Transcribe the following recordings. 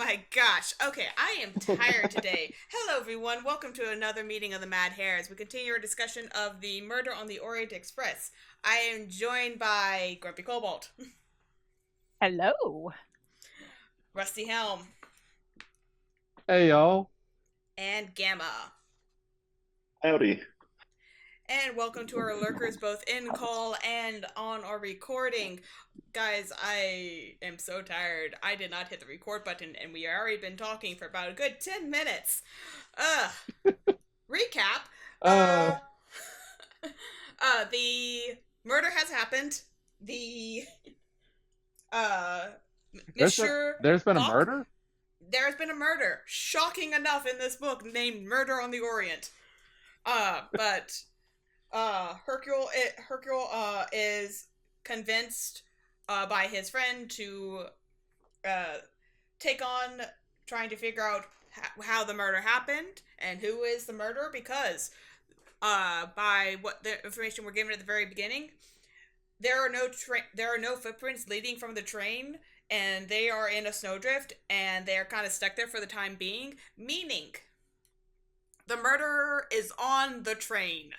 my gosh. Okay, I am tired today. Hello, everyone. Welcome to another meeting of the Mad Hares. We continue our discussion of the murder on the Orient Express. I am joined by Grumpy Cobalt, Hello. Rusty Helm, Hey y'all. and Gamma. Howdy. And welcome to our lurkers both in call and on our recording. Guys, I am so tired. I did not hit the record button and we already been talking for about a good 10 minutes. Recap. Uh, The murder has happened. The there's Mr. there's been a Buck, murder? there has been a murder. Shocking enough in this book named Murder on the Orient. But Hercule is convinced by his friend to take on trying to figure out how the murder happened and who is the murderer, because by what the information we're given at the very beginning, there are no footprints leading from the train, and they are in a snowdrift and they are kind of stuck there for the time being, meaning the murderer is on the train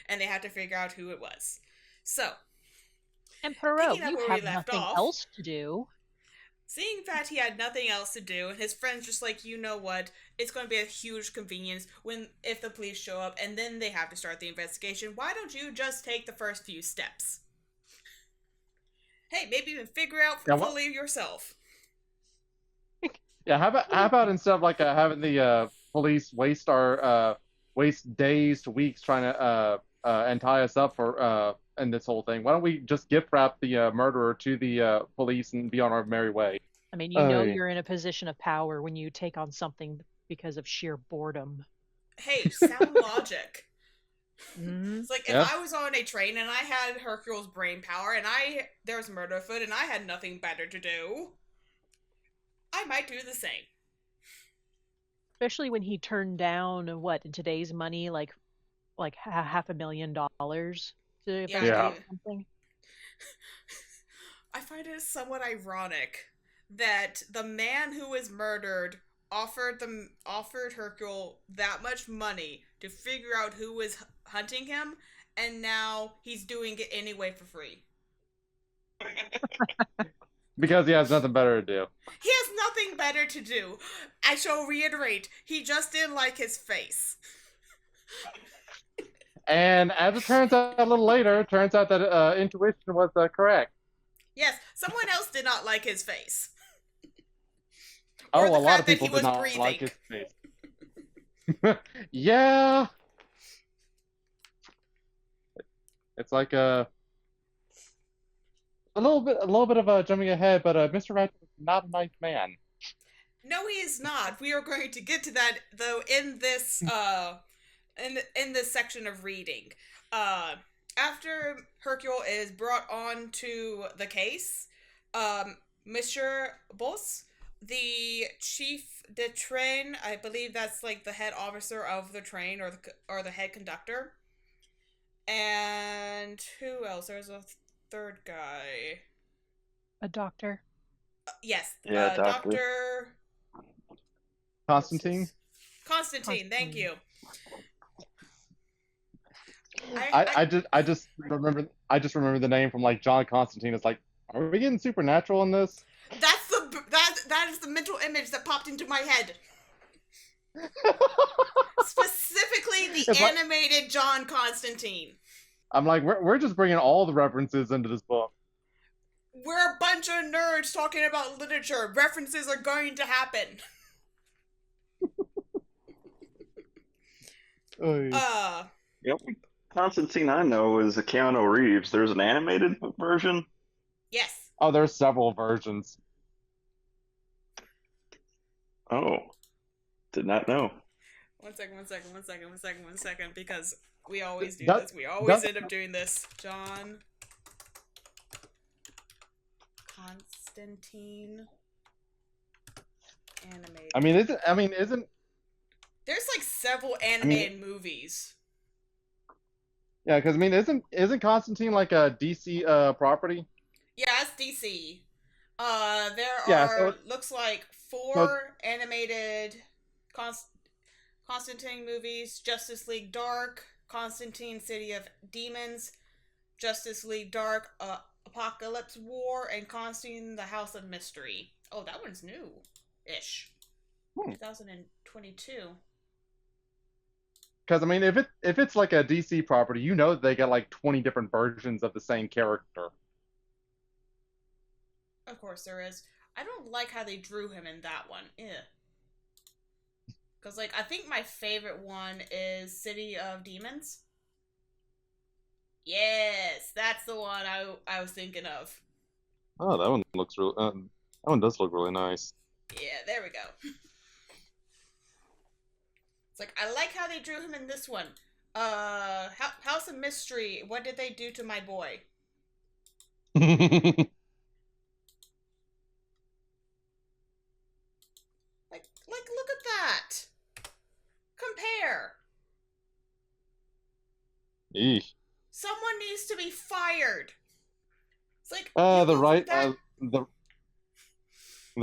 and they have to figure out who it was. So, And Perot, picking up you where we have left nothing off, else to do. seeing that he had nothing else to do, and his friend's just like, you know what, it's going to be a huge convenience if the police show up and then they have to start the investigation. Why don't you just take the first few steps? Hey, maybe even figure out fully yourself. Yeah, how about instead of like having the police waste days to weeks trying to and tie us up for in this whole thing, why don't we just gift wrap the murderer to the police and be on our merry way? I mean, you know Yeah. you're in a position of power when you take on something because of sheer boredom. Hey, sound logic. Mm-hmm. It's like, Yeah. if I was on a train and I had Hercule's brain power and there was murder afoot and I had nothing better to do, I might do the same. Especially when he turned down what in today's money, like $500,000 to Yeah, investigate something. I find it somewhat ironic that the man who was murdered offered Hercule that much money to figure out who was hunting him, and now he's doing it anyway for free. Because he has nothing better to do. He has nothing better to do. I shall reiterate, he just didn't like his face. And as it turns out a little later, it turns out that intuition was correct. Yes, someone else did not like his face. Oh, Or a the lot fact of that people he did was not breathing. like his face. Yeah. It's like a little bit of jumping ahead, but Mr. Ratchet is not a nice man. No, he is not. We are going to get to that though in this in this section of reading. After Hercule is brought on to the case, Monsieur Boss, the chief de train, I believe that's like the head officer of the train or the head conductor. And who else? There's a third guy. A doctor. Yes, Yeah, doctor. Doctor Constantine? Constantine. Thank you. I just remember the name from like John Constantine. It's like, are we getting supernatural in this? That is the mental image that popped into my head. Specifically, the It's like- animated John Constantine. I'm like, we're just bringing all the references into this book. We're a bunch of nerds talking about literature. References are going to happen. Yep. Constantine I know is Keanu Reeves. There's an animated version. Yes. Oh, there's several versions. Oh, did not know. One second, because we always do That- this. We always that- end up doing this. John Constantine animated. Isn't There's like several animated movies. yeah? Because isn't Constantine like a DC property? Yeah, it's DC. There Yeah, are so- looks like 4 animated Constantine movies: Justice League Dark, Constantine City of Demons, Justice League Dark, Apocalypse War, and Constantine the House of Mystery. Oh, that one's new-ish. 2022. Because I mean, if it's like a DC property, you know they got like 20 different versions of the same character. Of course there is. I don't like how they drew him in that one. Because, like, I think my favorite one is City of Demons. Yes, that's the one I was thinking of. Oh, that one looks real. That one does look really nice. Yeah, there we go. It's like, I like how they drew him in this one. House of Mystery. What did they do to my boy? Like, look at that. Compare. Eesh. Someone needs to be fired. It's like The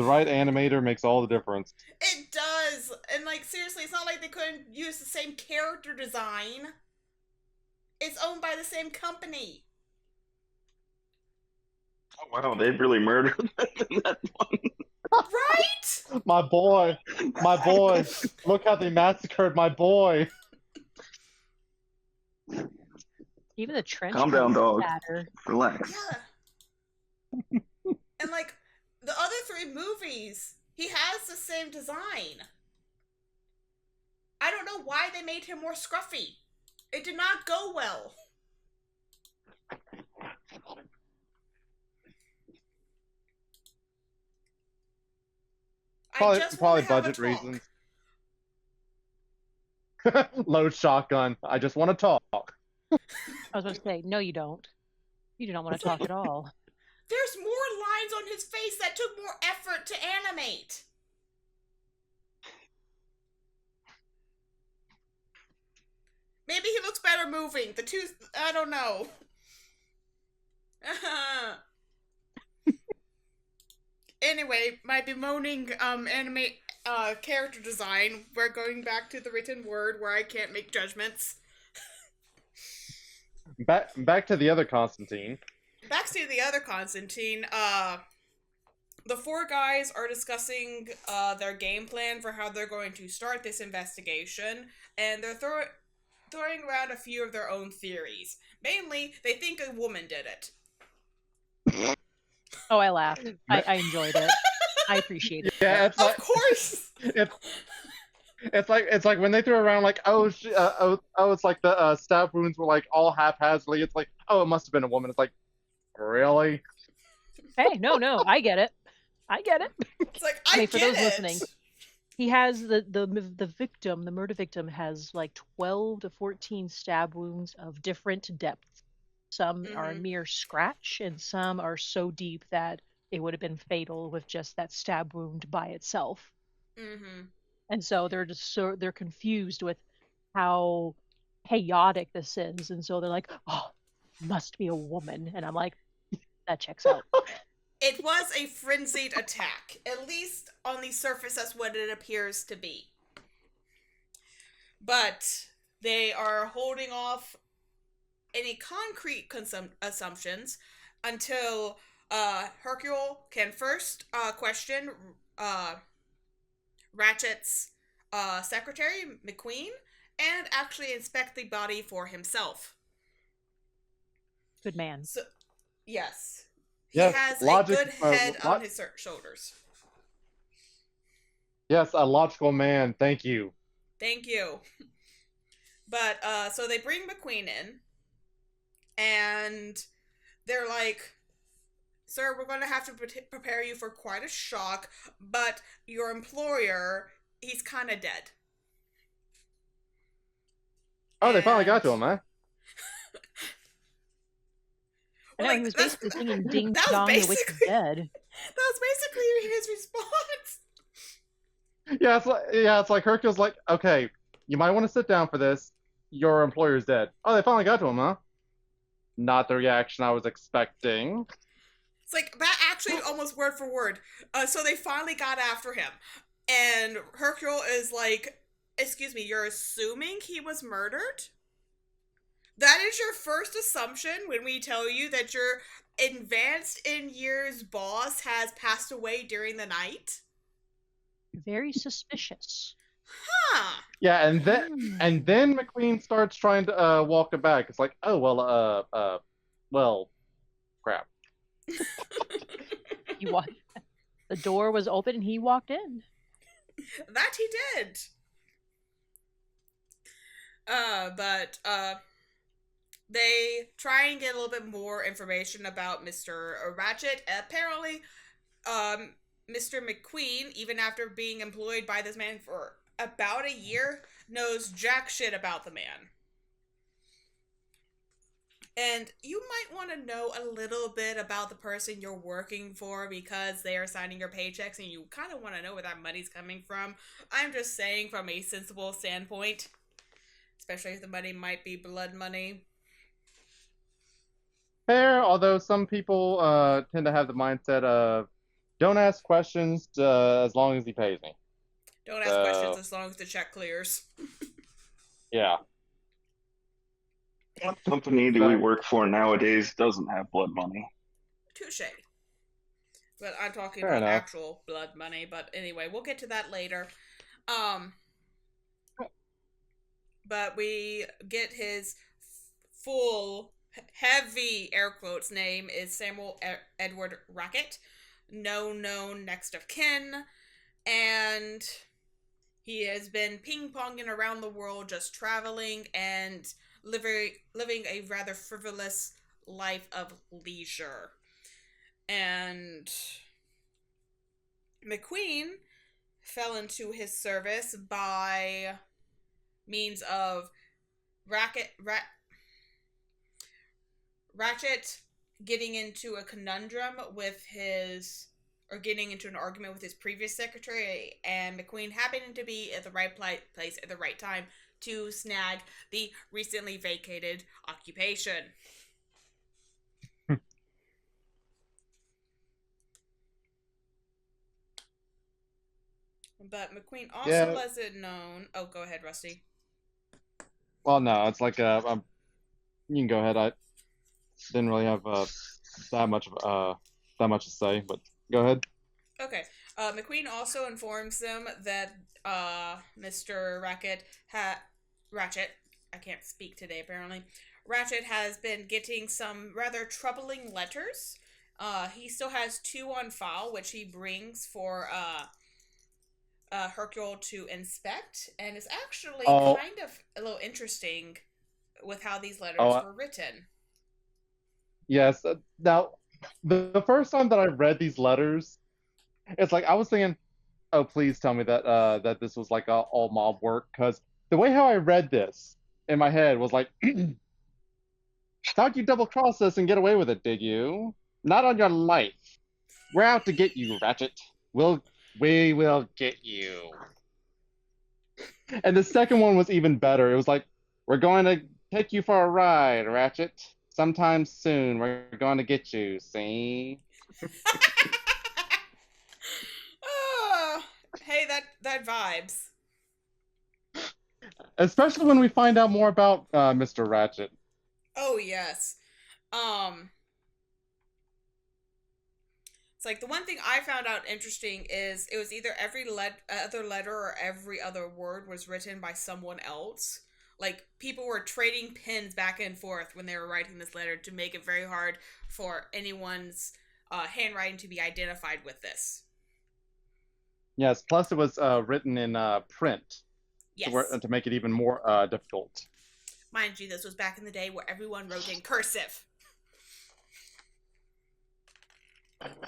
right animator makes all the difference. It does, and like seriously, it's not like they couldn't use the same character design. It's owned by the same company. Oh, wow, they really murdered that one. Right? My boy. Look how they massacred my boy. Even the trench. Calm down, dog. Matter. Relax. Yeah. And like the other 3 movies, he has the same design. I don't know why they made him more scruffy. It did not go well. Probably budget reasons. Load shotgun. I just want to talk. I was going to say, no, you don't. You do not want to talk at all. There's more lines on his face that took more effort to animate. Maybe he looks better moving. The two, I don't know. Anyway, my bemoaning character design. We're going back to the written word where I can't make judgments. Back to the other Constantine. Back to the other Constantine. The 4 guys are discussing their game plan for how they're going to start this investigation, and they're throwing around a few of their own theories. Mainly, they think a woman did it. Oh, I laughed. I enjoyed it. I appreciate it. Yeah, it's like, of course. It's like when they threw around like it's like the stab wounds were like all haphazardly. It's like, oh, it must have been a woman. It's like, really? Hey, no, I get it. It's like, I mean, for those listening, he has the victim, the murder victim, has like 12 to 14 stab wounds of different depths. Some are a mere scratch, and some are so deep that it would have been fatal with just that stab wound by itself. Mm-hmm. And so they're confused with how chaotic this is, and so they're like, "Oh, must be a woman." And I'm like, that checks out. It was a frenzied attack. At least on the surface, that's what it appears to be. But they are holding off any concrete assumptions until Hercule can first question Ratchet's secretary, McQueen, and actually inspect the body for himself. Good man. So, yes. Yes, he has logic, a good head on his shoulders. Yes, a logical man. Thank you. Thank you. But, so they bring McQueen in, and they're like, "Sir, we're going to have to prepare you for quite a shock, but your employer, he's kind of dead." Oh, they finally got to him, huh? I know, he was basically singing Ding Dong, the Witch is Dead. That was basically his response. It's like Hercule's like, okay, you might want to sit down for this. Your employer's dead. Oh, they finally got to him, huh? Not the reaction I was expecting. It's like, that actually almost word for word. So they finally got after him. And Hercule is like, excuse me, you're assuming he was murdered? That is your first assumption when we tell you that your advanced in years boss has passed away during the night? Very suspicious. Huh. Yeah, and then McQueen starts trying to walk it back. It's like, oh well, crap. He walked. The door was open and he walked in. That he did. But they try and get a little bit more information about Mr. Ratchet. Apparently, Mr. McQueen, even after being employed by this man for about a year, knows jack shit about the man. And you might want to know a little bit about the person you're working for because they are signing your paychecks and you kind of want to know where that money's coming from. I'm just saying from a sensible standpoint, especially if the money might be blood money. Fair, although some people tend to have the mindset of don't ask questions as long as he pays me. Don't ask questions as long as the check clears. Yeah. What company do we work for nowadays doesn't have blood money? Touche. But I'm talking Fair about enough. actual blood money. But anyway, we'll get to that later. But we get his full, heavy air quotes name is Samuel Edward Rackett, no known next of kin, and he has been ping-ponging around the world, just traveling and living a rather frivolous life of leisure. And McQueen fell into his service by means of Ratchet getting into a conundrum with getting into an argument with his previous secretary, and McQueen happening to be at the right place at the right time to snag the recently vacated occupation. But McQueen also lets it known. Oh, go ahead, Rusty. Well, no, it's like you can go ahead. I didn't really have that much to say, but go ahead. Okay. McQueen also informs them that Mr. Ratchet, I can't speak today apparently. Ratchet has been getting some rather troubling letters. He still has 2 on file, which he brings for Hercule to inspect, and it's actually kind of a little interesting with how these letters were written. Yes. Now, the first time that I read these letters, it's like I was thinking, oh, please tell me that that this was like all mob work, because the way how I read this in my head was like, thought you double cross us and get away with it, did you? Not on your life. We're out to get you, Ratchet. We will get you. And the second one was even better. It was like, we're going to take you for a ride, Ratchet. Sometime soon, we're going to get you, see? Oh, hey, that vibes. Especially when we find out more about Mr. Ratchet. Oh, yes. It's like the one thing I found out interesting is it was either every other letter or every other word was written by someone else. Like, people were trading pens back and forth when they were writing this letter to make it very hard for anyone's handwriting to be identified with this. Yes, plus it was written in print. Yes. To make it even more difficult. Mind you, this was back in the day where everyone wrote in cursive.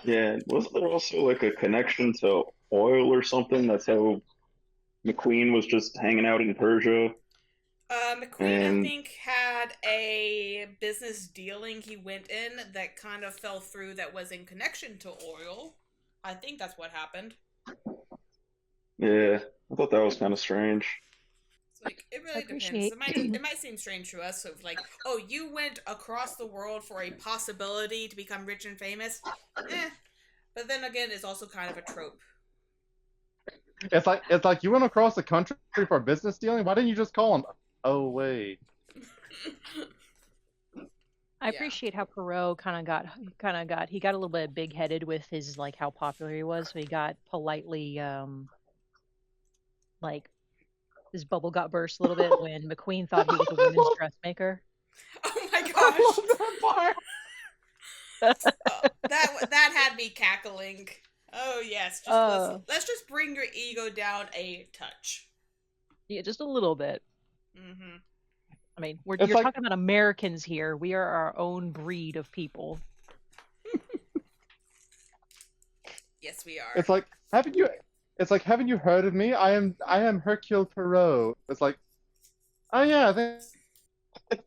Yeah, wasn't there also like a connection to oil or something? That's how McQueen was just hanging out in Persia. McQueen, I think, had a business dealing he went in that kind of fell through that was in connection to oil. I think that's what happened. Yeah, I thought that was kind of strange. It's like, it really depends. It might seem strange to us of like, oh, you went across the world for a possibility to become rich and famous. But then again, it's also kind of a trope. It's like you went across the country for business dealing. Why didn't you just call him? Oh wait. I appreciate how Perot he got a little bit big headed with his like how popular he was, so he got politely like his bubble got burst a little bit when McQueen thought he was a women's dressmaker. Oh my I gosh. love that part. That had me cackling. Oh yes, let's just bring your ego down a touch. Yeah, just a little bit. Mm-hmm. I mean, you're It's like talking about Americans here. We are our own breed of people. Yes, we are. it's like haven't you heard of me? I am Hercule Poirot. It's like, oh yeah, I think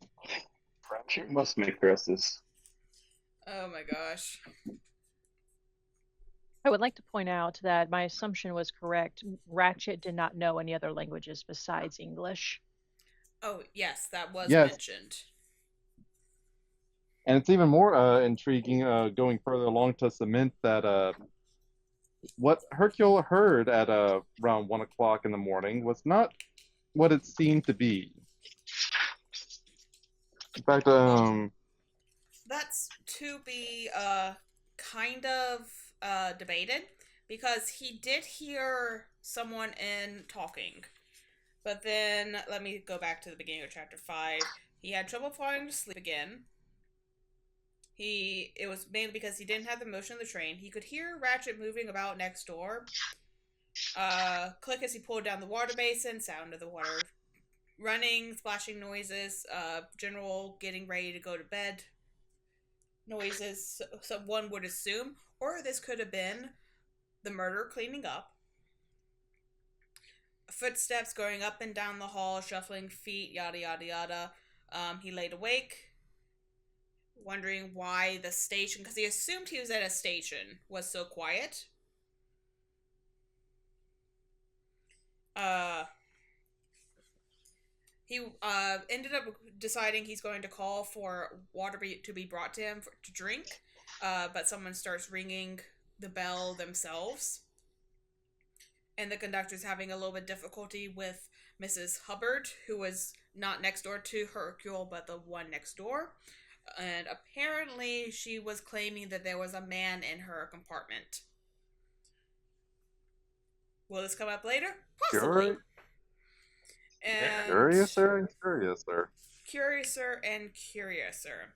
Ratchet must make dresses. Oh my gosh. I would like to point out that my assumption was correct. Ratchet did not know any other languages besides English. Oh yes, that was yes. mentioned. And it's even more intriguing going further along to cement that what Hercule heard at around 1 o'clock in the morning was not what it seemed to be. In fact, That's to be kind of debated because he did hear someone in talking. But then let me go back to the beginning of chapter 5. He had trouble falling to sleep again. It was mainly because he didn't have the motion of the train. He could hear Ratchet moving about next door. Click as he pulled down the water basin, sound of the water running, splashing noises, general getting ready to go to bed noises, so one would assume. Or this could have been the murderer cleaning up. Footsteps going up and down the hall, shuffling feet, yada yada yada. He laid awake, wondering why the station, because he assumed he was at a station, was so quiet. He ended up deciding he's going to call for water to be brought to him to drink, but someone starts ringing the bell themselves. And the conductor's having a little bit of difficulty with Mrs. Hubbard, who was not next door to Hercule, but the one next door. And apparently she was claiming that there was a man in her compartment. Will this come up later? Possibly. And Curiouser and curiouser. Curiouser and curiouser.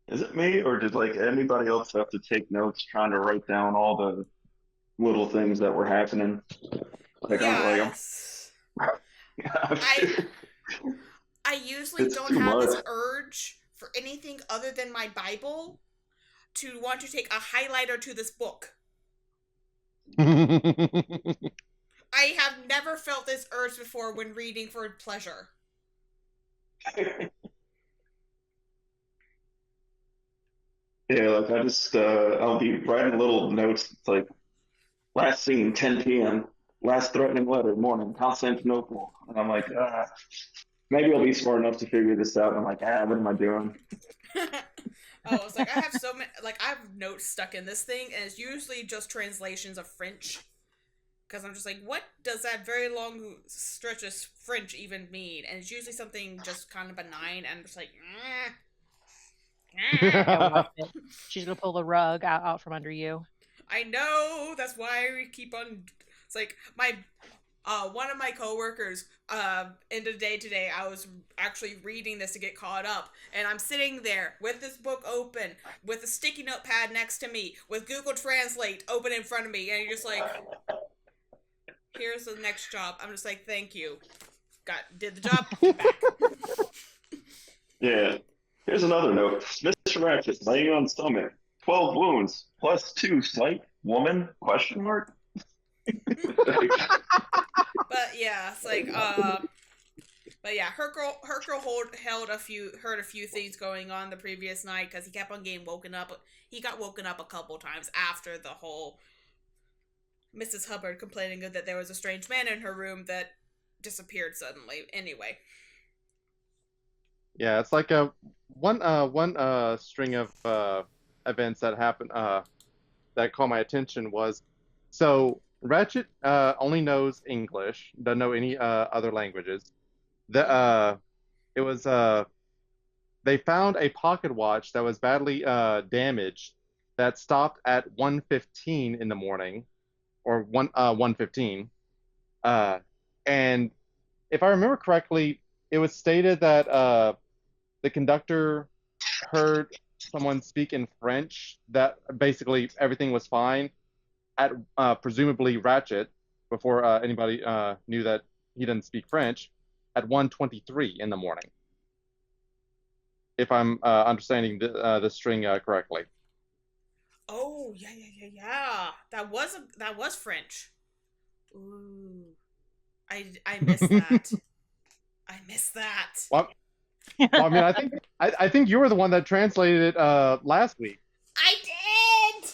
Is it me, or did like anybody else have to take notes trying to write down all the little things that were happening? Like yes. I usually it's don't too have this much. urge for anything other than my Bible to want to take a highlighter to this book. I have never felt this urge before when reading for pleasure. Yeah, like I just I'll be writing little notes. It's like last scene 10 p.m. Last threatening letter morning Constantinople, and I'm like, maybe I'll be smart enough to figure this out. And I'm like, what am I doing? Oh, it's like I have so many, like I have notes stuck in this thing, and it's usually just translations of French. Because I'm just like, what does that very long stretch of French even mean? And it's usually something just kind of benign, and I'm just like, She's gonna pull the rug out from under you. I know. That's why we keep on. It's like one of my coworkers, end of the day today, I was actually reading this to get caught up, and I'm sitting there with this book open, with a sticky notepad next to me, with Google Translate open in front of me, and you're just like, here's the next job. I'm just like, thank you. Did the job. Back. Yeah. Here's another note. Mr. Ratchet laying on stomach. 12 wounds. Plus 2 slight. Woman? Question mark? But yeah, it's like, but yeah, Hercule heard a few things going on the previous night because he kept on getting woken up. He got woken up a couple times after the whole Mrs. Hubbard complaining that there was a strange man in her room that disappeared suddenly. Anyway. Yeah, it's like a one string of events that happened that caught my attention was so Ratchet only knows English, doesn't know any other languages. The Mm-hmm. it was they found a pocket watch that was badly damaged that stopped at 1:15 in the morning or 1:15. Uh and if I remember correctly, it was stated that the conductor heard someone speak in French that basically everything was fine at presumably Ratchet before anybody knew that he didn't speak French at 1:23 in the morning, if I'm understanding the string correctly. Oh yeah, yeah, yeah, yeah. That was French. Ooh, I missed that. I missed that. Well, well, I mean, I think you were the one that translated it last week. I did.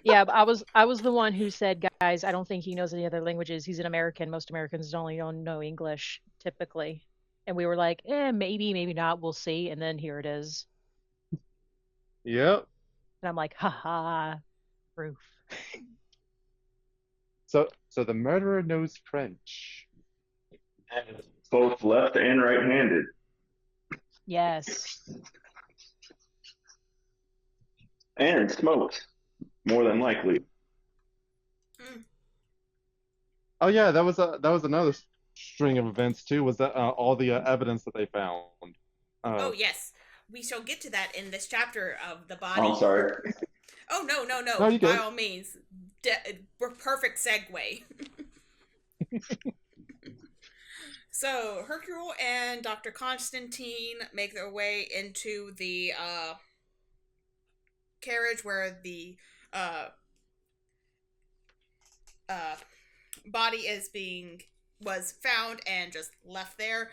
Yeah, but I was the one who said, guys, I don't think he knows any other languages. He's an American. Most Americans only know English typically. And we were like, maybe, maybe not. We'll see. And then here it is. Yep. And I'm like, haha, proof. So the murderer knows French. Both left and right-handed. Yes. And smoked, more than likely. Mm. Oh yeah, that was another string of events too. Was that all the evidence that they found? Oh yes, we shall get to that in this chapter of the Oh, I'm body. sorry. Oh no, no, No, no! you By good. all means, perfect segue. So Hercule and Dr. Constantine make their way into the carriage where the uh, uh, body was found and just left there.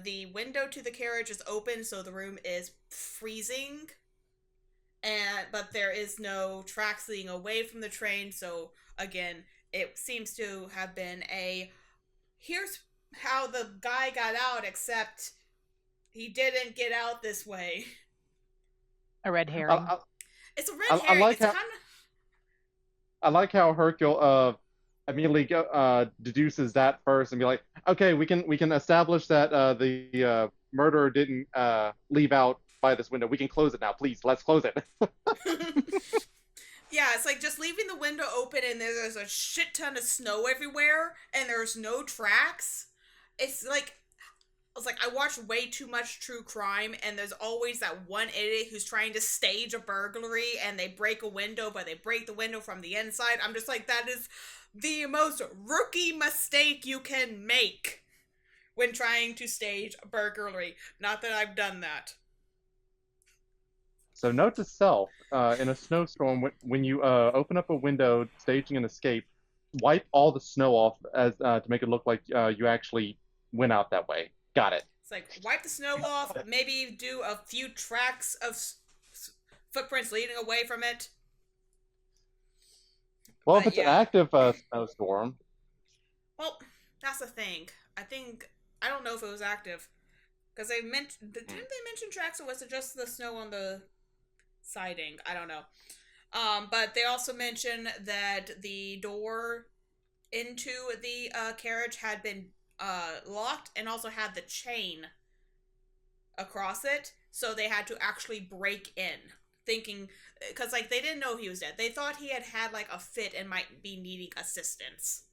The window to the carriage is open, so the room is freezing, but there is no tracks leading away from the train. So again, it seems to have been a here's how the guy got out, except he didn't get out this way. A red I, herring. I, It's a red I herring. like It's how kind of Hercule immediately deduces that first and be like, okay, we can establish that the murderer didn't leave out by this window. We can close it now, please. Let's close it. yeah, it's like just leaving the window open and there's a shit ton of snow everywhere and there's no tracks. It's like I was like, I watch way too much true crime, and there's always that one idiot who's trying to stage a burglary and they break a window, but they break the window from the inside. I'm just like, that is the most rookie mistake you can make when trying to stage a burglary. Not that I've done that. So note to self: in a snowstorm, when you open up a window staging an escape, wipe all the snow off as to make it look like you actually went out that way. Got it. It's like, wipe the snow off, maybe do a few tracks of footprints leading away from it. Well, if But it's an yeah. active snowstorm, Well, that's the thing. I think I don't know if it was active because they mentioned didn't they mention tracks or was it just the snow on the siding? I don't know. But they also mentioned that the door into the carriage had been locked and also had the chain across it, so they had to actually break in, thinking because like they didn't know he was dead. They thought he had like a fit and might be needing assistance.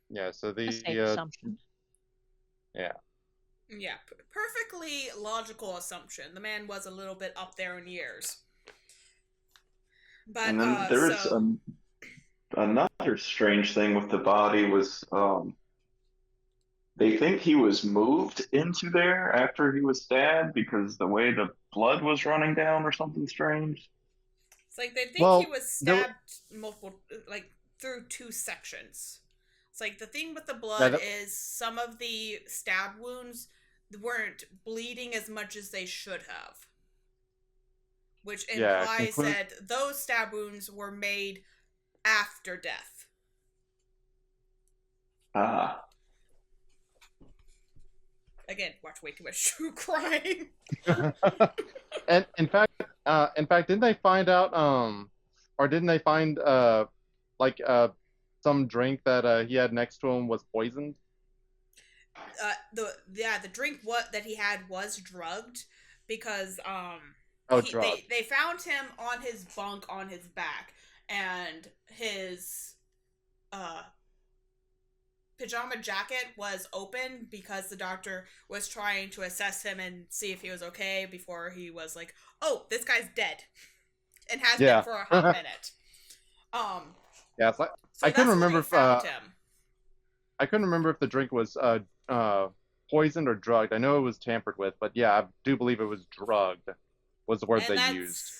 yeah. So A the safe assumption. yeah. Yeah, perfectly logical assumption. The man was a little bit up there in years. But And then there's so another strange thing with the body was they think he was moved into there after he was stabbed because the way the blood was running down or something strange. it's like they think he Well, was there. stabbed multiple like through two sections. It's like the thing with the Yeah, blood is some of the stab wounds weren't bleeding as much as they should have, which yeah. implies Conclude. that those stab wounds were made after death. Ah, Again, watch way too much true crime. And didn't they find out or didn't they find like some drink that he had next to him was poisoned? The drink what that he had was drugged because Oh, drug. they found him on his bunk on his back, and his uh pajama jacket was open because the doctor was trying to assess him and see if he was okay before he was like, oh, this guy's dead, and has been for a hot minute. Yeah, it's like, so I couldn't remember if found him. I couldn't remember if the drink was poisoned or drugged. I know it was tampered with, but yeah, I do believe it was drugged. Was the word And they used.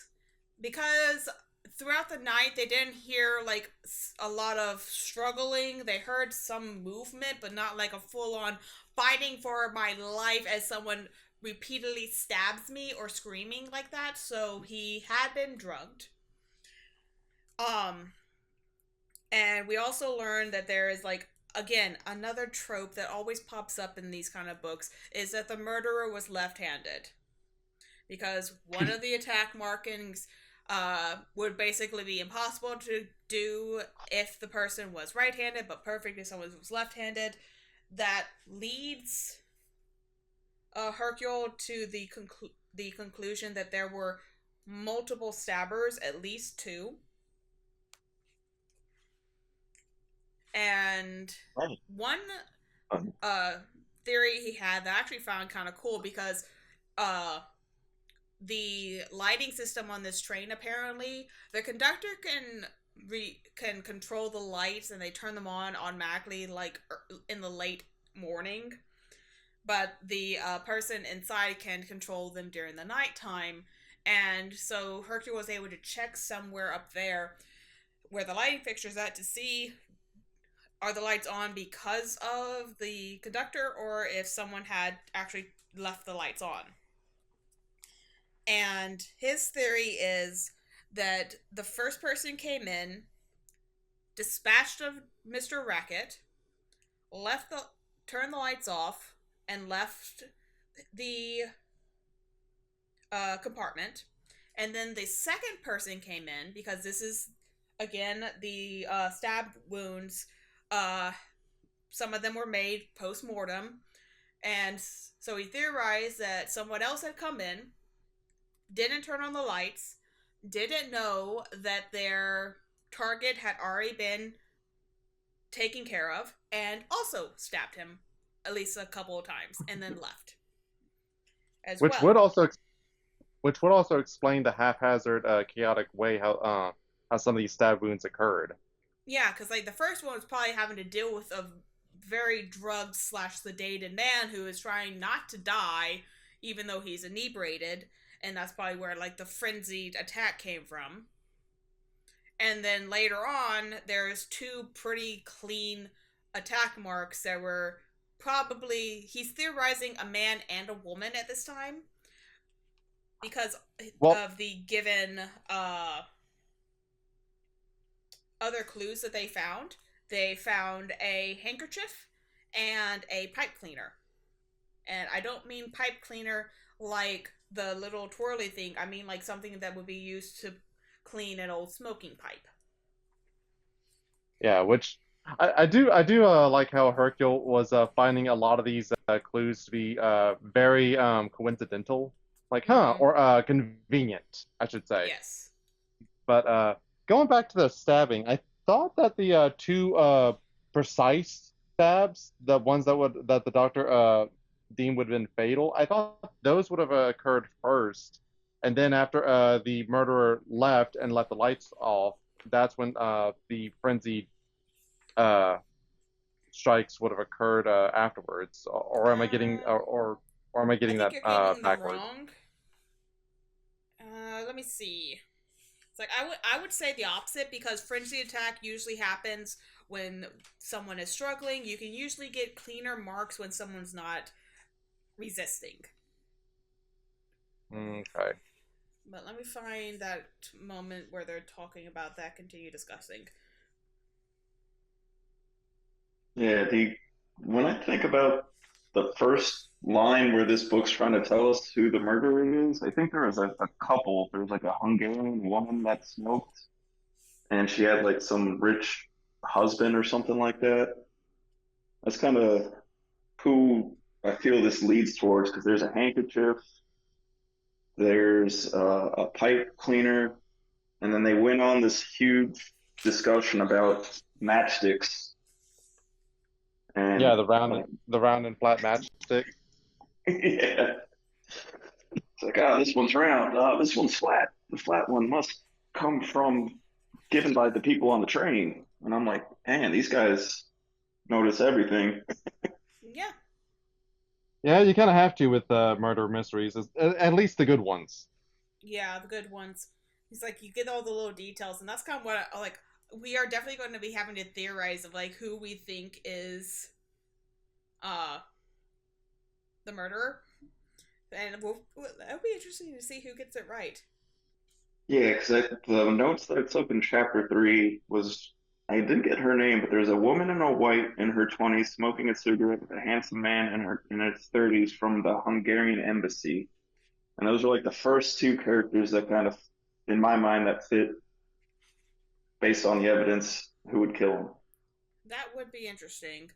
Because throughout the night they didn't hear like a lot of struggling. They heard some movement, but not like a full-on fighting for my life as someone repeatedly stabs me or screaming like that. So he had been drugged. And we also learned that there is like, again, another trope that always pops up in these kind of books is that the murderer was left-handed, because one of the attack markings would basically be impossible to do if the person was right-handed, but perfect if someone was left-handed. That leads Hercule to the conclusion that there were multiple stabbers, at least two. And one theory he had that I actually found kind of cool, because the lighting system on this train, apparently the conductor can control the lights and they turn them on automatically like in the late morning, but the person inside can control them during the nighttime. And so Hercule was able to check somewhere up there where the lighting fixture's at to see, are the lights on because of the conductor or if someone had actually left the lights on. And his theory is that the first person came in, dispatched of Mr. Racket, turned the lights off, and left the compartment. And then the second person came in, because this is, again, the stab wounds, some of them were made post-mortem, and so he theorized that someone else had come in, didn't turn on the lights, didn't know that their target had already been taken care of, and also stabbed him at least a couple of times, and then left. Which would also explain the haphazard, chaotic way how some of these stab wounds occurred. Yeah, because like the first one was probably having to deal with a very drugged / sedated man who is trying not to die, even though he's inebriated, and that's probably where like the frenzied attack came from. And then later on, there's two pretty clean attack marks that were probably, he's theorizing, a man and a woman at this time, because of the given other clues that they found. They found a handkerchief and a pipe cleaner. And I don't mean pipe cleaner like the little twirly thing. I mean like something that would be used to clean an old smoking pipe. Yeah, which I do like how Hercule was finding a lot of these clues to be very coincidental, like or convenient, I should say. Yes. But going back to the stabbing, I thought that the two precise stabs, the ones that the doctor deemed would have been fatal, I thought those would have occurred first, and then after the murderer left and left the lights off, that's when the frenzied strikes would have occurred afterwards. Or am I getting or am I getting that backwards? Wrong. Let me see. It's like I would say the opposite, because frenzied attack usually happens when someone is struggling. You can usually get cleaner marks when someone's not resisting. Okay. But let me find that moment where they're talking about that. Continue discussing. Yeah, when I think about the first line where this book's trying to tell us who the murderer is. I think there was a couple. There was like a Hungarian woman that smoked, and she had like some rich husband or something like that. That's kind of who I feel this leads towards because there's a handkerchief, there's a pipe cleaner, and then they went on this huge discussion about matchsticks Yeah, and like, the round and flat matchstick. yeah, it's like, oh, this one's round, this one's flat. The flat one must come from given by the people on the train. And I'm like, man, these guys notice everything. Yeah. Yeah, you kind of have to with murder mysteries, at least the good ones. Yeah, the good ones. He's like, you get all the little details, and that's kind of what I like. We are definitely going to be having to theorize of like who we think is, uh, the murderer, and it'll be interesting to see who gets it right. Yeah, because the notes that I took in chapter three was I didn't get her name, but there's a woman in a white in her 20s smoking a cigarette with a handsome man in his 30s from the Hungarian embassy. And those are like the first two characters that kind of, in my mind, that fit based on the evidence who would kill him. That would be interesting.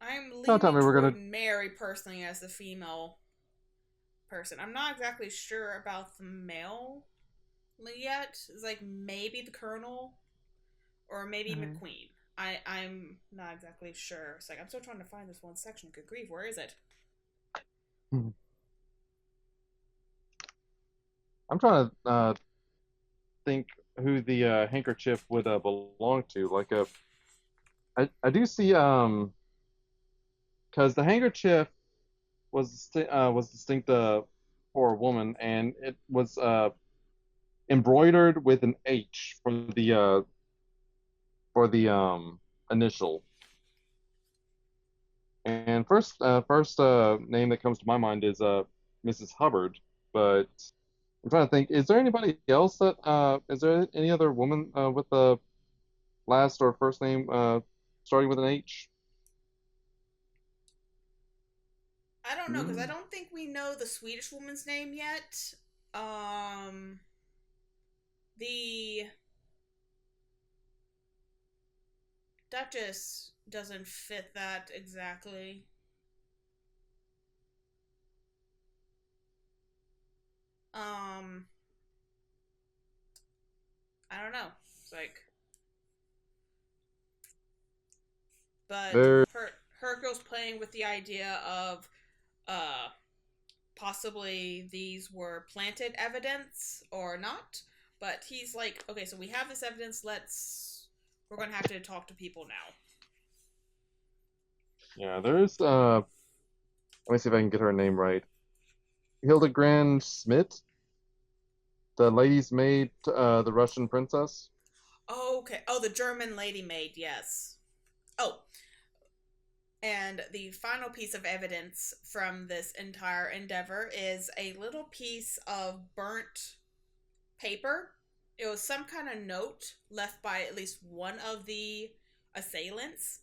I'm Don't tell leaning me we're toward gonna. Mary personally as the female person. I'm not exactly sure about the male yet. It's like maybe the Colonel or maybe Mhm. McQueen. I'm not exactly sure. It's like I'm still trying to find this one section. Good grief, where is it? I'm trying to think who the handkerchief would belong to. Like I do see because the handkerchief was distinct for a woman, and it was embroidered with an H for the initial. And first name that comes to my mind is Mrs. Hubbard, but I'm trying to think. Is there anybody else that is there any other woman with the last or first name starting with an H? I don't know because I Hmm. don't think we know the Swedish woman's name yet. Um, the Duchess doesn't fit that exactly. Um, I don't know. It's like, but There. Hercule's playing with the idea of uh possibly these were planted evidence or not. But he's like, okay, so we have this evidence. We're gonna have to talk to people now. Yeah, there's let me see if I can get her name right. Hildegrand Schmidt, the lady's maid, the Russian princess. Okay. Oh, the German lady maid. Yes. Oh, and the final piece of evidence from this entire endeavor is a little piece of burnt paper. It was some kind of note left by at least one of the assailants,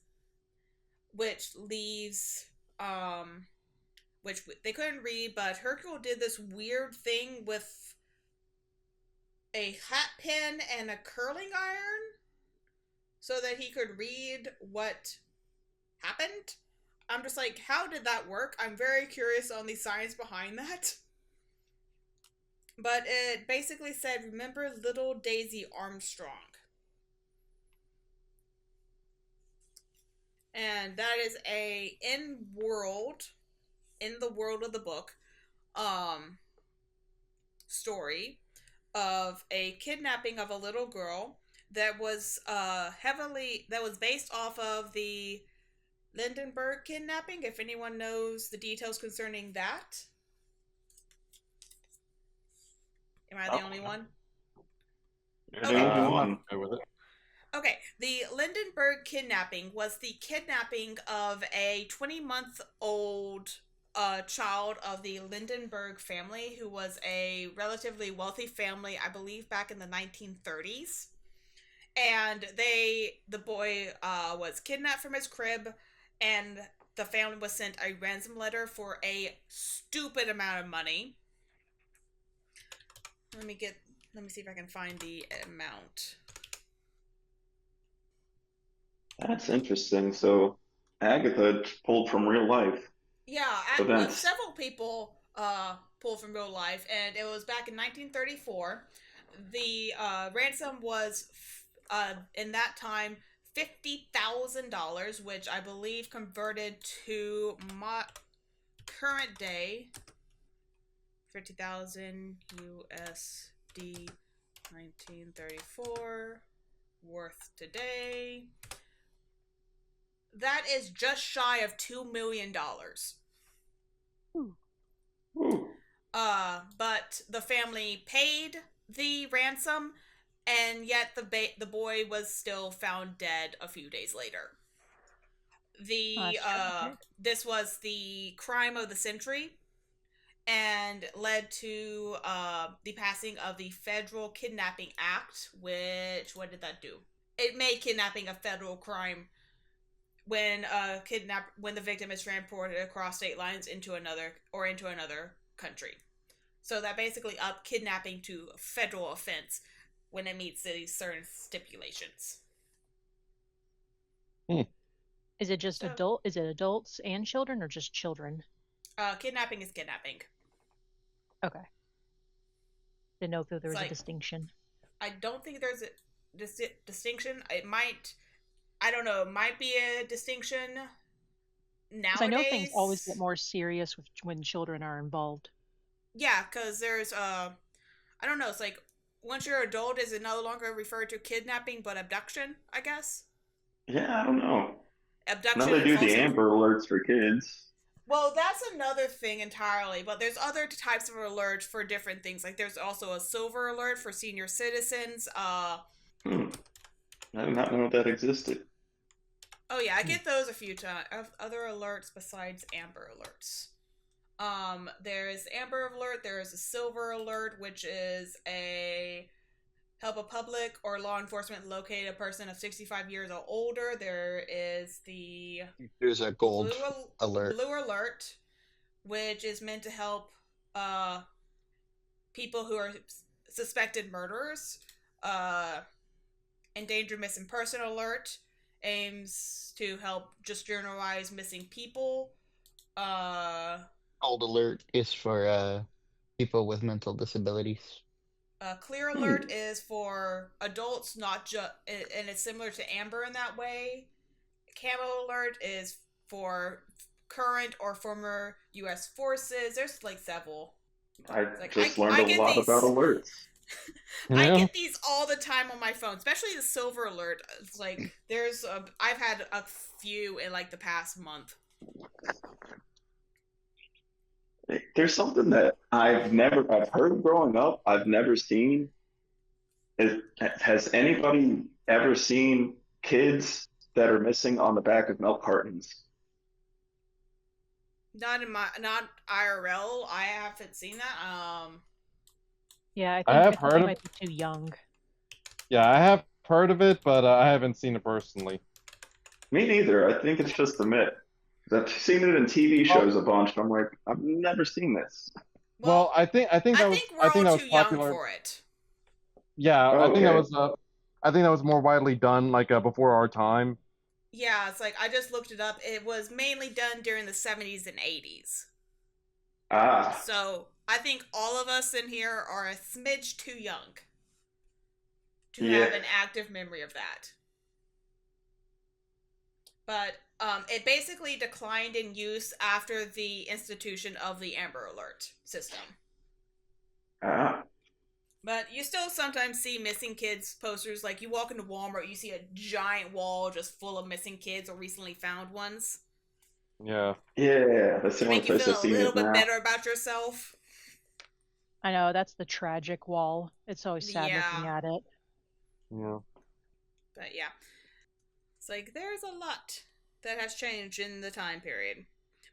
which leaves, which they couldn't read, but Hercule did this weird thing with a hat pin and a curling iron so that he could read what happened. I'm just like, how did that work? I'm very curious on the science behind that. But it basically said, remember little Daisy Armstrong. And that is a in the world of the book, um, story of a kidnapping of a little girl that was that was based off of the Lindenberg kidnapping, if anyone knows the details concerning that. Am I the only Oh, one? you're the Okay. only I'm not one. familiar with it. Okay, the Lindenberg kidnapping was the kidnapping of a 20-month-old child of the Lindenberg family, who was a relatively wealthy family, I believe, back in the 1930s. And the boy was kidnapped from his crib, and the family was sent a ransom letter for a stupid amount of money. Let me see if I can find the amount. That's interesting. So Agatha pulled from real life Yeah, events. several people pulled from real life, and it was back in 1934. The ransom was, in that time, $50,000, which I believe converted to my current day, 50,000 USD, 1934, worth today. That is just shy of $2 million. Ooh. Ooh. But the family paid the ransom, and yet the boy was still found dead a few days later. This was the crime of the century, and led to the passing of the Federal Kidnapping Act, which, what did that do? It made kidnapping a federal crime when when the victim is transported across state lines into another country. So that basically upped kidnapping to a federal offense when it meets these certain stipulations. Is it just Is it adults and children, or just children? Kidnapping is kidnapping. Okay. Didn't know if there was a distinction. I don't think there's a distinction. It might. I don't know. It might be a distinction nowadays. Because I know things always get more serious when children are involved. Yeah, because there's I don't know. It's like once you're an adult, is it no longer referred to kidnapping but abduction? I guess. Yeah, I don't know. Abduction. Now they do the Amber Alerts for kids. Well, that's another thing entirely, but there's other types of alerts for different things. Like there's also a silver alert for senior citizens. I did not know that existed. Oh yeah, I get those a few times. Other alerts besides Amber Alerts. There's Amber Alert, there's a Silver Alert, which is a help a public or law enforcement locate a person of 65 years or older. There's a Gold Alert. Blue Alert, which is meant to help people who are suspected murderers. Endangered Missing Person Alert aims to help just generalize missing people. Gold Alert is for people with mental disabilities. Clear Alert is for adults, not just, and it's similar to Amber in that way. Camo Alert is for current or former U.S. forces. There's like several. I learned a lot about alerts. I get these all the time on my phone, especially the Silver Alert. It's like I've had a few in like the past month. There's something that I've heard growing up, I've never seen. Has anybody ever seen kids that are missing on the back of milk cartons? Not IRL. I haven't seen that. Yeah, I think they might be too young. Yeah, I have heard of it, but I haven't seen it personally. Me neither. I think it's just a myth. I've seen it in TV shows a bunch. And I'm like, I've never seen this. Well, I think that was popular for it. Yeah, I think that was more widely done like before our time. Yeah, it's like I just looked it up. It was mainly done during the 70s and 80s. Ah. So I think all of us in here are a smidge too young to have an active memory of that. But it basically declined in use after the institution of the Amber Alert system. But you still sometimes see missing kids posters. Like you walk into Walmart, you see a giant wall just full of missing kids or recently found ones. Yeah. Yeah, that's the only place I've seen it now. Make you feel a little bit better about yourself. I know, that's the tragic wall. It's always sad looking at it. Yeah. But yeah. It's like there's a lot that has changed in the time period.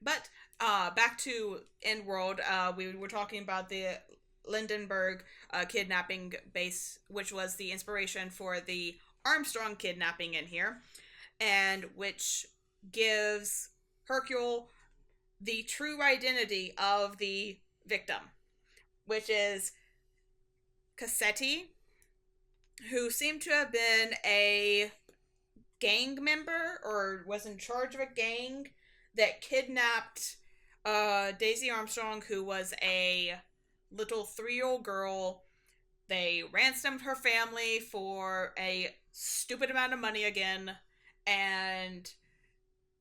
But back to Endworld, we were talking about the Lindenberg kidnapping base, which was the inspiration for the Armstrong kidnapping in here, and which gives Hercule the true identity of the victim, which is Cassetti, who seemed to have been a gang member or was in charge of a gang that kidnapped Daisy Armstrong, who was a little 3-year-old girl. They ransomed her family for a stupid amount of money again,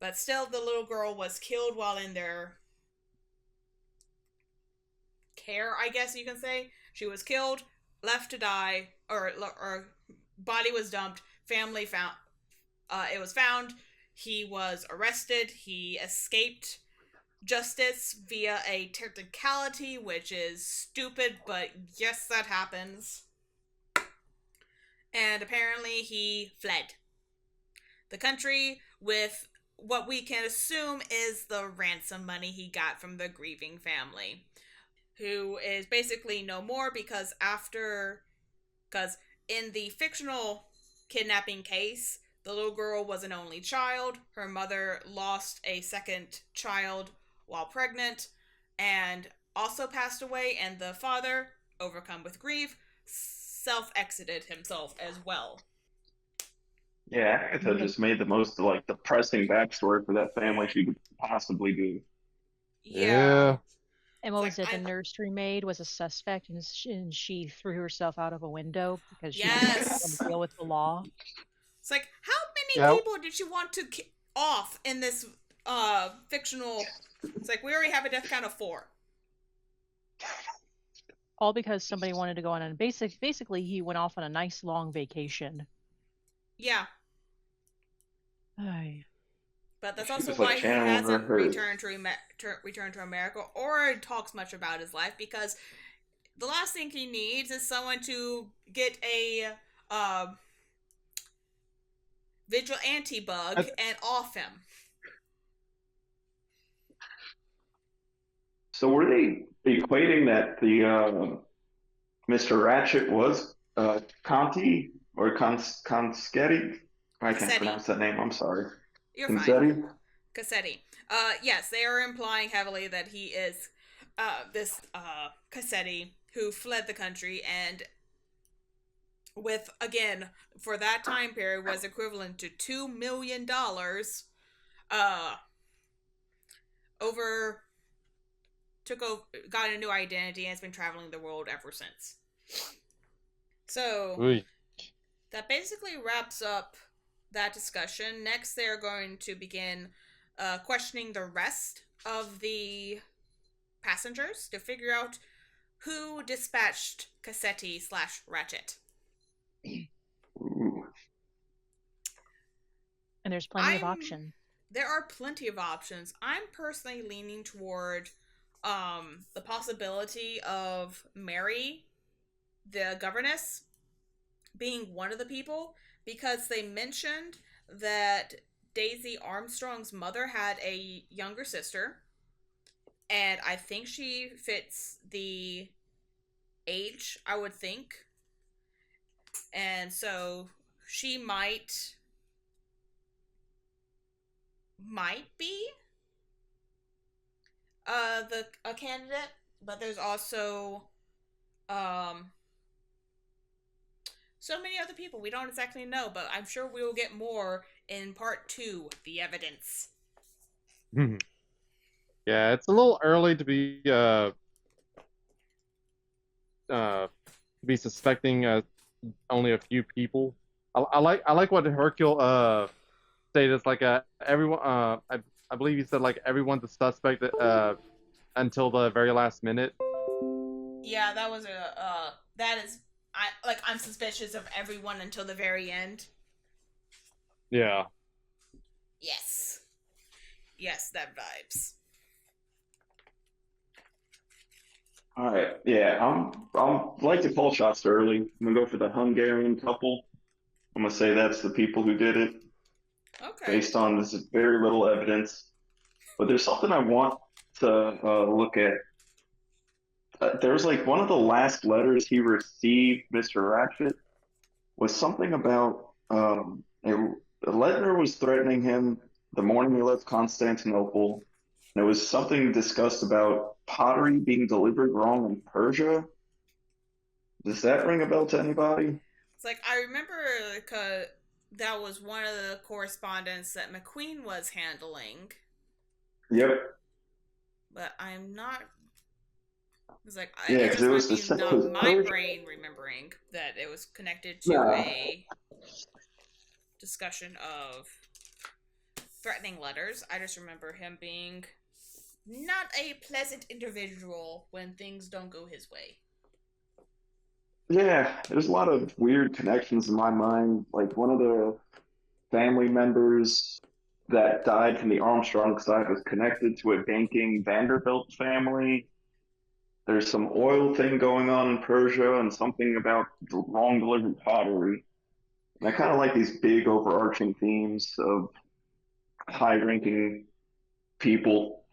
but still the little girl was killed while in their care, I guess you can say. She was killed, left to die, or body was dumped. Family found it was found. He was arrested. He escaped justice via a technicality, which is stupid, but yes, that happens. And apparently he fled the country with what we can assume is the ransom money he got from the grieving family, who is basically no more because in the fictional kidnapping case, the little girl was an only child. Her mother lost a second child while pregnant and also passed away, and the father, overcome with grief, self-exited himself as well. Yeah, Agatha just made the most like depressing backstory for that family she could possibly do. Yeah. And what was it? The nursery maid was a suspect, and she threw herself out of a window because she didn't want to deal with the law. It's like, how many people did you want to off in this fictional? It's like, we already have a death count of 4. All because somebody wanted to go on a basically he went off on a nice long vacation. Yeah. Aye. But that's also why he hasn't returned to America or talks much about his life, because the last thing he needs is someone to get a vigilante bug and off him. So were they equating that the Mr. Ratchet was Conti or Conschetti? I can't pronounce that name. I'm sorry. You're fine. Cassetti. Yes, they are implying heavily that he is this Cassetti who fled the country and with, again, for that time period was equivalent to $2 million got a new identity and has been traveling the world ever since. So that basically wraps up that discussion. Next, they're going to begin questioning the rest of the passengers to figure out who dispatched Cassetti/Ratchet. And there's plenty of options. There are plenty of options. I'm personally leaning toward the possibility of Mary, the governess, being one of the people, because they mentioned that Daisy Armstrong's mother had a younger sister, and I think she fits the age, I would think. And so she might be a candidate, but there's also so many other people we don't exactly know, but I'm sure we will get more in part 2, The Evidence. Yeah, it's a little early to be suspecting only a few people. I like what Hercule stated. It's like everyone. I believe he said like everyone's a suspect until the very last minute. Yeah, that was I'm suspicious of everyone until the very end. Yeah. Yes, that vibes. All right, yeah, I'm like to call shots early. I'm gonna go for the Hungarian couple. I'm gonna say that's the people who did it. Okay. Based on this very little evidence, but there's something I want to look at. There's like one of the last letters he received, Mr. Ratchet, was something about the letter was threatening him the morning he left Constantinople. There was something discussed about pottery being delivered wrong in Persia. Does that ring a bell to anybody? It's like I remember that was one of the correspondence that McQueen was handling, Yep. but I'm not. It's like Yeah, it because just it might was be just not because my Persia. brain remembering that it was connected to Nah. a discussion of threatening letters. I just remember him being not a pleasant individual when things don't go his way. Yeah, there's a lot of weird connections in my mind. Like one of the family members that died from the Armstrong side was connected to a banking Vanderbilt family. There's some oil thing going on in Persia and something about wrong delivered pottery. And I kind of like these big overarching themes of high ranking people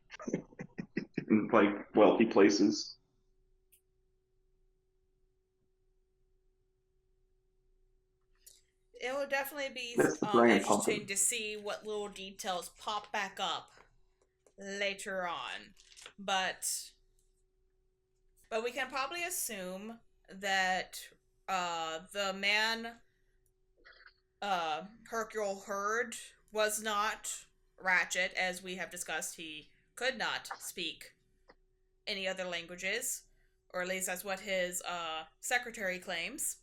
in like wealthy places. It will definitely be That's the brain interesting pumping. to see what little details pop back up later on, but we can probably assume that the man Hercule heard was not Ratchet, as we have discussed. He could not speak any other languages, or at least that's what his secretary claims.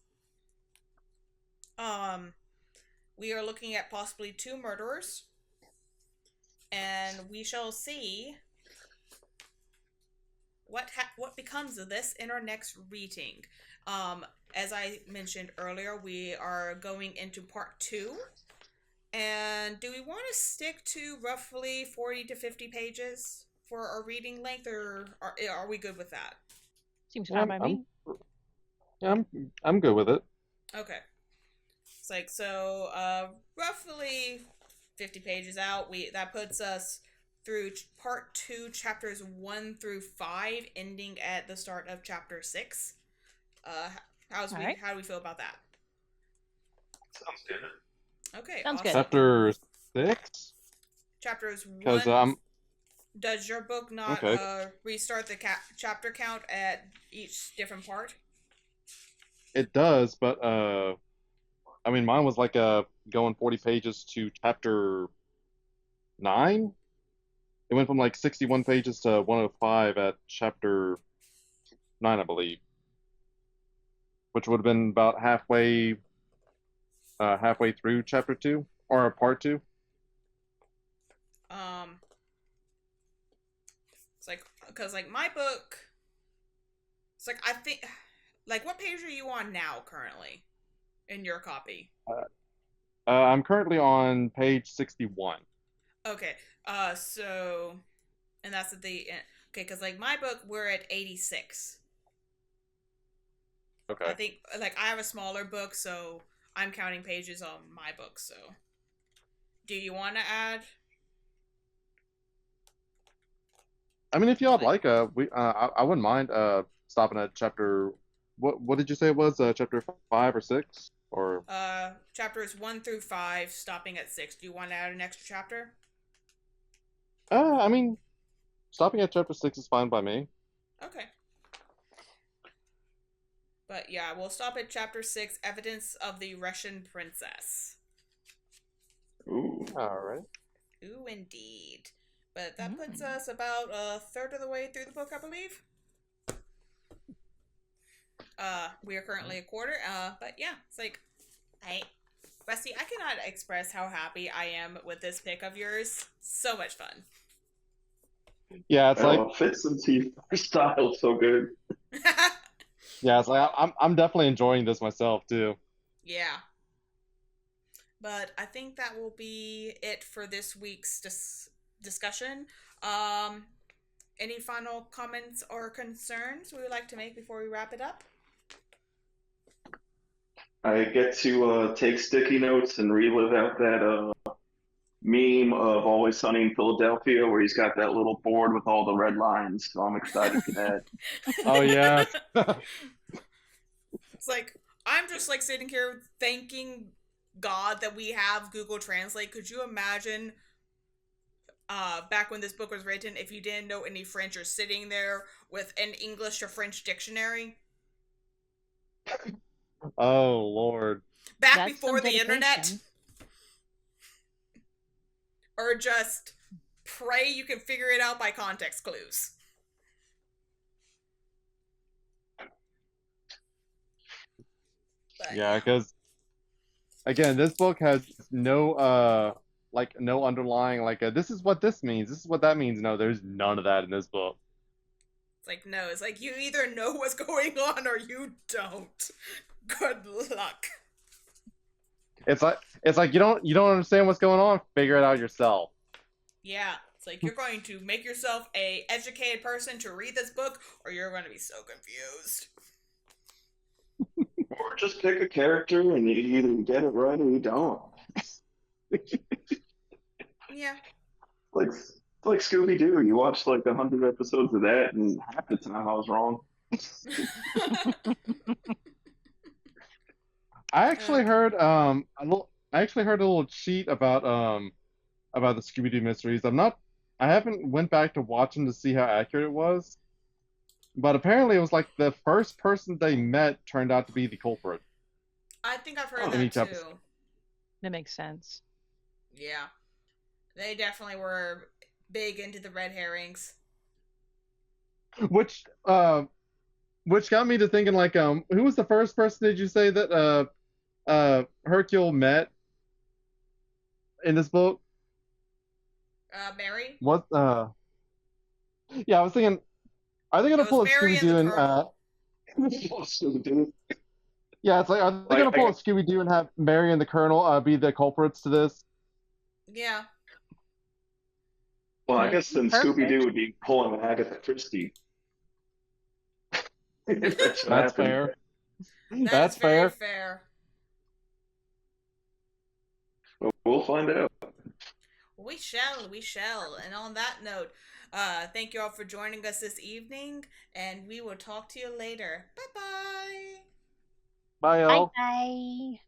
Um, we are looking at possibly two murderers, and we shall see what becomes of this in our next reading. As I mentioned earlier, we are going into part 2. And do we want to stick to roughly 40 to 50 pages for our reading length, or are we good with that? Seems Yeah, fine by me. I'm good with it. Okay. It's like, so roughly 50 pages out. That puts us through part 2, chapters 1 through 5, ending at the start of chapter 6. How do we feel about that? Sounds good. Okay, Sounds awesome. good. Chapter 6? Chapters Because 1. Does your book not okay. restart the chapter count at each different part? It does, but I mean, mine was like going 40 pages to chapter 9. It went from like 61 pages to 105 at chapter 9, I believe, which would have been about halfway through chapter 2 or part 2. It's like, because like my book, it's like I think, like, what page are you on now currently in your copy? I'm currently on page 61. Okay, so, and that's at the end. Okay, because like my book, we're at 86. Okay. I think like I have a smaller book, so I'm counting pages on my book. So, do you want to add? I mean, if y'all like, I wouldn't mind stopping at chapter. What did you say it was? Chapter 5 or 6 or? Chapters 1 through 5, stopping at 6. Do you want to add an extra chapter? I mean, stopping at chapter 6 is fine by me. Okay. But yeah, we'll stop at chapter 6, Evidence of the Russian Princess. Ooh. All right. Ooh, indeed. But that puts us about a third of the way through the book, I believe. We are currently a quarter. But yeah, it's like, Rusty, I cannot express how happy I am with this pick of yours. So much fun. Yeah, it's like Well, it fits into your style so good. yeah, it's like I'm definitely enjoying this myself too. Yeah. But I think that will be it for this week's discussion. Any final comments or concerns we would like to make before we wrap it up? I get to take sticky notes and relive out that meme of Always Sunny in Philadelphia where he's got that little board with all the red lines. So I'm excited for that. Oh yeah. It's like, I'm just like sitting here thanking God that we have Google Translate. Could you imagine back when this book was written, if you didn't know any French, you're sitting there with an English to French dictionary. Oh Lord. Back That's before some the internet. dedication. Or just pray you can figure it out by context clues. But, Yeah, because again, this book has no like no underlying like this is what this means. This is what that means. No, there's none of that in this book. It's like, no, it's like you either know what's going on or you don't. Good luck. It's like you don't understand what's going on. Figure it out yourself. Yeah, it's like you're going to make yourself a educated person to read this book, or you're going to be so confused. Or just pick a character and you either get it right or you don't. Yeah. Like Scooby Doo. You watch like 100 episodes of that, and half the time I was wrong. I actually heard I actually heard a little cheat about the Scooby Doo mysteries. I haven't went back to watch them to see how accurate it was, but apparently it was like the first person they met turned out to be the culprit. I think I've heard Oh, that each too. episode. That makes sense. Yeah. They definitely were big into the red herrings. Which got me to thinking like who was the first person did you say that Hercule met in this book? Mary? What yeah, I was thinking are they It gonna was pull a Mary Scooby and the Doo and Colonel. Scooby Doo. yeah, it's like are they Like, gonna pull a Scooby Doo and have Mary and the Colonel be the culprits to this? Yeah. well, I That'd guess be then Scooby Doo perfect. would be pulling Agatha Christie. If that's what That's happened. fair. That That's is very fair. fair. But we'll find out. We shall. And on that note, thank you all for joining us this evening, and we will talk to you later. Bye-bye. Bye, Bye y'all. bye.